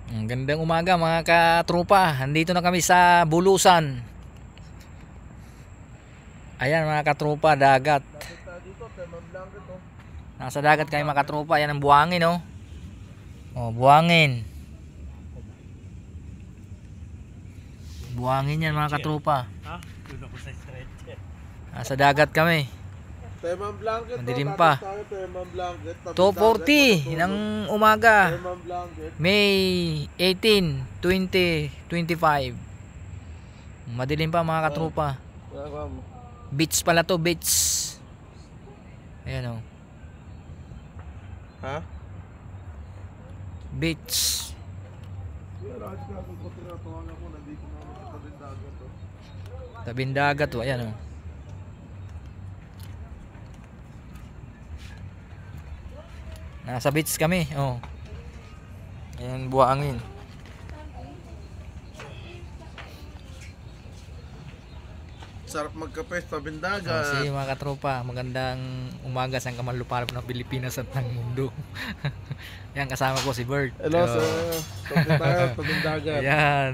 Ang gandang umaga mga katropa. Andito na kami sa Bulusan. Ayan mga katropa, dagat. Nasa dagat kami mga katropa. Ayan ang buhangin, oh. Oh, buhangin. Buhangin yan mga katropa. Nasa dagat kami. Madilim pa. 2:40 ng umaga. May 18, 2025. Madilim pa mga katropa. Beach pala to, beach. Ayan, oh. Ha? Beach. Tabing dagat, oh. Ayan, oh. Nasa beach kami, oh. Ayan, buhangin. Sarap magkape sa So, bindaga. sige mga katropa, magandang umaga sa kamalupalop ng Pilipinas at ng mundo. Yan, kasama ko si Bert. Hello, sir. Tabi tayo sa bindaga. Ayan.